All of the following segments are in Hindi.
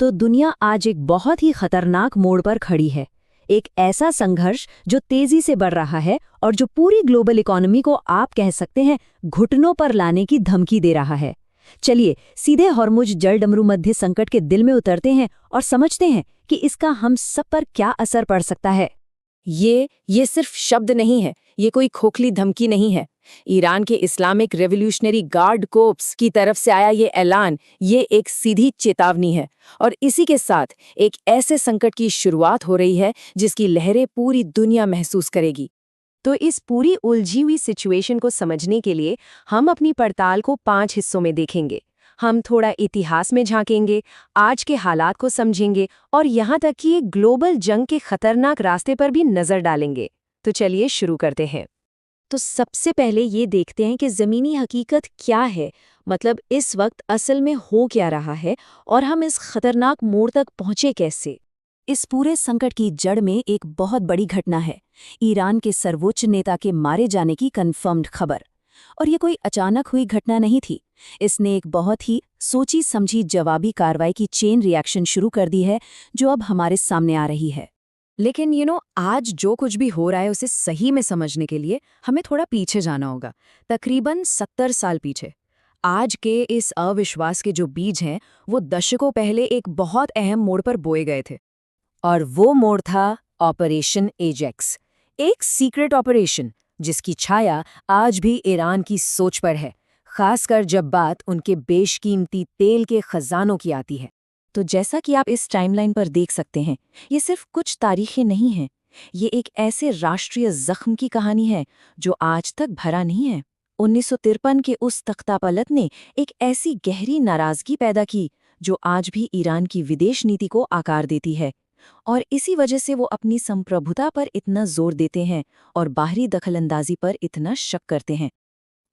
तो दुनिया आज एक बहुत ही खतरनाक मोड़ पर खड़ी है। एक ऐसा संघर्ष जो तेजी से बढ़ रहा है और जो पूरी ग्लोबल इकोनॉमी को आप कह सकते हैं घुटनों पर लाने की धमकी दे रहा है। चलिए सीधे हॉर्मुज जल डमरू मध्य संकट के दिल में उतरते हैं और समझते हैं कि इसका हम सब पर क्या असर पड़ सकता है। ये सिर्फ शब्द नहीं है, ये कोई खोखली धमकी नहीं है। ईरान के इस्लामिक रेवोल्यूशनरी गार्ड कोर्प्स की तरफ से आया ये ऐलान, ये एक सीधी चेतावनी है। और इसी के साथ एक ऐसे संकट की शुरुआत हो रही है जिसकी लहरें पूरी दुनिया महसूस करेगी। तो इस पूरी उलझी हुई सिचुएशन को समझने के लिए हम अपनी पड़ताल को 5 हिस्सों में देखेंगे। हम थोड़ा इतिहास में झांकेंगे, आज के हालात को समझेंगे और यहाँ तक कि एक ग्लोबल जंग के खतरनाक रास्ते पर भी नजर डालेंगे। तो चलिए शुरू करते हैं। तो सबसे पहले ये देखते हैं कि ज़मीनी हकीकत क्या है, मतलब इस वक्त असल में हो क्या रहा है और हम इस खतरनाक मोड़ तक पहुँचे कैसे। इस पूरे संकट की जड़ में एक बहुत बड़ी घटना है, ईरान के सर्वोच्च नेता के मारे जाने की कन्फर्म्ड खबर। और ये कोई अचानक हुई घटना नहीं थी, इसने एक बहुत ही सोची समझी जवाबी कार्रवाई की चेन रिएक्शन शुरू कर दी है जो अब हमारे सामने आ रही है। लेकिन आज जो कुछ भी हो रहा है उसे सही में समझने के लिए हमें थोड़ा पीछे जाना होगा, तकरीबन 70 साल पीछे। आज के इस अविश्वास के जो बीज हैं वो दशकों पहले एक बहुत अहम मोड़ पर बोए गए थे। और वो मोड़ था ऑपरेशन एजेक्स, एक सीक्रेट ऑपरेशन जिसकी छाया आज भी ईरान की सोच पर है, खासकर जब बात उनके बेशकीमती तेल के खजानों की आती है। तो जैसा कि आप इस टाइमलाइन पर देख सकते हैं, ये सिर्फ कुछ तारीखें नहीं हैं, ये एक ऐसे राष्ट्रीय जख्म की कहानी है जो आज तक भरा नहीं है। 1953 के उस तख्तापलट ने एक ऐसी गहरी नाराजगी पैदा की जो आज भी ईरान की विदेश नीति को आकार देती है। और इसी वजह से वो अपनी संप्रभुता पर इतना जोर देते हैं और बाहरी दखलंदाजी पर इतना शक करते हैं।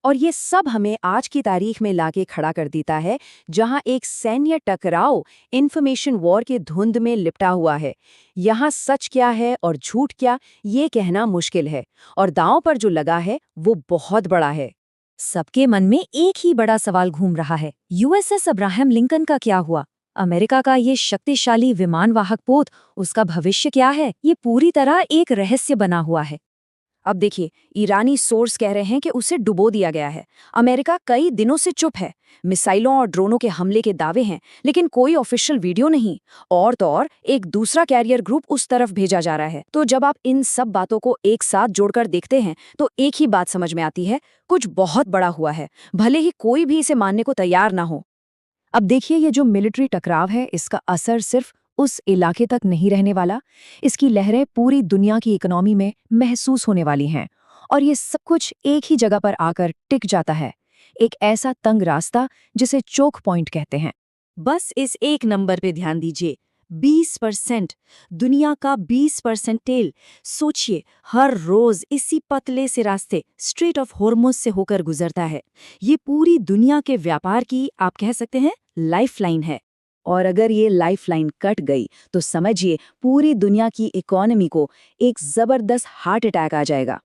और ये सब हमें आज की तारीख में लाके खड़ा कर देता है, जहां एक सैन्य टकराव इन्फॉर्मेशन वॉर के धुंध में लिपटा हुआ है। यहाँ सच क्या है और झूठ क्या, ये कहना मुश्किल है, और दांव पर जो लगा है वो बहुत बड़ा है। सबके मन में एक ही बड़ा सवाल घूम रहा है, यूएसएस अब्राहम लिंकन का क्या हुआ? अमेरिका का ये शक्तिशाली विमानवाहक पोत, उसका भविष्य क्या है? ये पूरी तरह एक रहस्य बना हुआ है। अब देखिए, ईरानी सोर्स कह रहे हैं कि उसे डुबो दिया गया है। अमेरिका कई दिनों से चुप है। मिसाइलों और ड्रोनों के हमले के दावे हैं, लेकिन कोई ऑफिशियल वीडियो नहीं। और तो और एक दूसरा कैरियर ग्रुप उस तरफ भेजा जा रहा है। तो जब आप इन सब बातों को एक साथ जोड़कर देखते हैं तो एक ही बात समझ में आती है, कुछ बहुत बड़ा हुआ है, भले ही कोई भी इसे मानने को तैयार ना हो। अब देखिए, ये जो मिलिट्री टकराव है, इसका असर सिर्फ उस इलाके तक नहीं रहने वाला, इसकी लहरें पूरी दुनिया की इकोनॉमी में महसूस होने वाली हैं। और ये सब कुछ एक ही जगह पर आकर टिक जाता है, एक ऐसा तंग रास्ता जिसे चोक पॉइंट कहते हैं। बस इस एक नंबर पे ध्यान दीजिए, 20%, दुनिया का 20% तेल। सोचिए, हर रोज इसी पतले से रास्ते स्ट्रेट ऑफ हॉर्मुज से होकर गुजरता है। ये पूरी दुनिया के व्यापार की, आप कह सकते हैं, लाइफलाइन है। और अगर ये लाइफलाइन कट गई तो समझिए पूरी दुनिया की इकोनॉमी को एक जबरदस्त हार्ट अटैक आ जाएगा।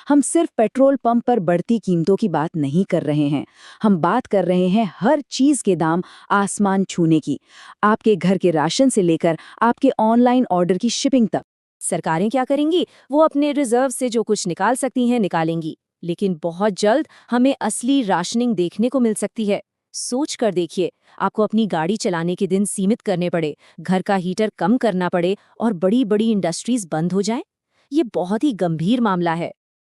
हम सिर्फ पेट्रोल पंप पर बढ़ती कीमतों की बात नहीं कर रहे हैं, हम बात कर रहे हैं हर चीज के दाम आसमान छूने की। आपके घर के राशन से लेकर आपके ऑनलाइन ऑर्डर की शिपिंग तक। सरकारें क्या करेंगी? वो अपने रिजर्व से जो कुछ निकाल सकती हैं निकालेंगी, लेकिन बहुत जल्द हमें असली राशनिंग देखने को मिल सकती है। सोच कर देखिए, आपको अपनी गाड़ी चलाने के दिन सीमित करने पड़े, घर का हीटर कम करना पड़े और बड़ी बड़ी इंडस्ट्रीज बंद हो जाएं। ये बहुत ही गंभीर मामला है।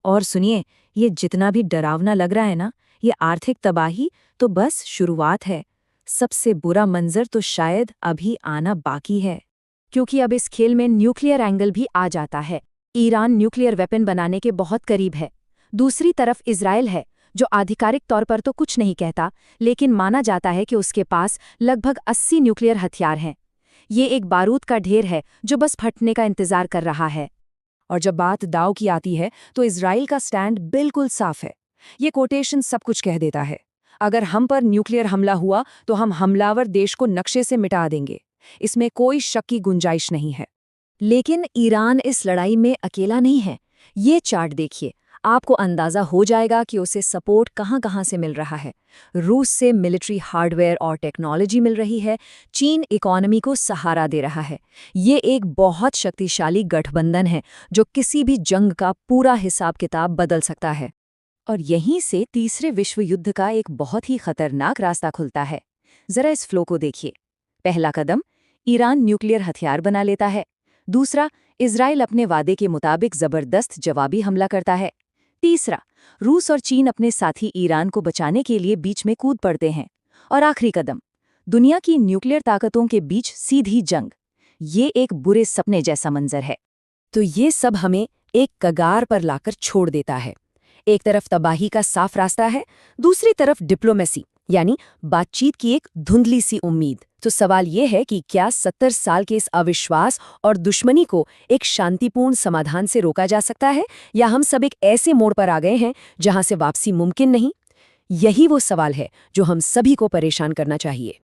और सुनिए, ये जितना भी डरावना लग रहा है ना, ये आर्थिक तबाही तो बस शुरुआत है। सबसे बुरा मंजर तो शायद अभी आना बाकी है, क्योंकि अब इस खेल में न्यूक्लियर एंगल भी आ जाता है। ईरान न्यूक्लियर वेपन बनाने के बहुत करीब है। दूसरी तरफ इजराइल है, जो आधिकारिक तौर पर तो कुछ नहीं कहता, लेकिन माना जाता है कि उसके पास लगभग 80 न्यूक्लियर हथियार हैं। ये एक बारूद का ढेर है जो बस फटने का इंतजार कर रहा है। और जब बात दाव की आती है तो इजराइल का स्टैंड बिल्कुल साफ है। ये कोटेशन सब कुछ कह देता है। अगर हम पर न्यूक्लियर हमला हुआ तो हम हमलावर देश को नक्शे से मिटा देंगे, इसमें कोई शक की गुंजाइश नहीं है। लेकिन ईरान इस लड़ाई में अकेला नहीं है। ये चार्ट देखिए, आपको अंदाजा हो जाएगा कि उसे सपोर्ट कहाँ-कहाँ से मिल रहा है। रूस से मिलिट्री हार्डवेयर और टेक्नोलॉजी मिल रही है, चीन इकोनॉमी को सहारा दे रहा है। ये एक बहुत शक्तिशाली गठबंधन है जो किसी भी जंग का पूरा हिसाब-किताब बदल सकता है। और यहीं से तीसरे विश्व युद्ध का एक बहुत ही खतरनाक रास्ता खुलता है। जरा इस फ्लो को देखिए। पहला कदम, ईरान न्यूक्लियर हथियार बना लेता है। दूसरा, इजराइल अपने वादे के मुताबिक जबरदस्त जवाबी हमला करता है। तीसरा, रूस और चीन अपने साथी ईरान को बचाने के लिए बीच में कूद पड़ते हैं। और आखिरी कदम, दुनिया की न्यूक्लियर ताकतों के बीच सीधी जंग। ये एक बुरे सपने जैसा मंजर है। तो ये सब हमें एक कगार पर लाकर छोड़ देता है। एक तरफ तबाही का साफ रास्ता है, दूसरी तरफ डिप्लोमेसी यानी बातचीत की एक धुंधली सी उम्मीद। तो सवाल ये है कि क्या 70 साल के इस अविश्वास और दुश्मनी को एक शांतिपूर्ण समाधान से रोका जा सकता है, या हम सब एक ऐसे मोड़ पर आ गए हैं जहां से वापसी मुमकिन नहीं? यही वो सवाल है जो हम सभी को परेशान करना चाहिए।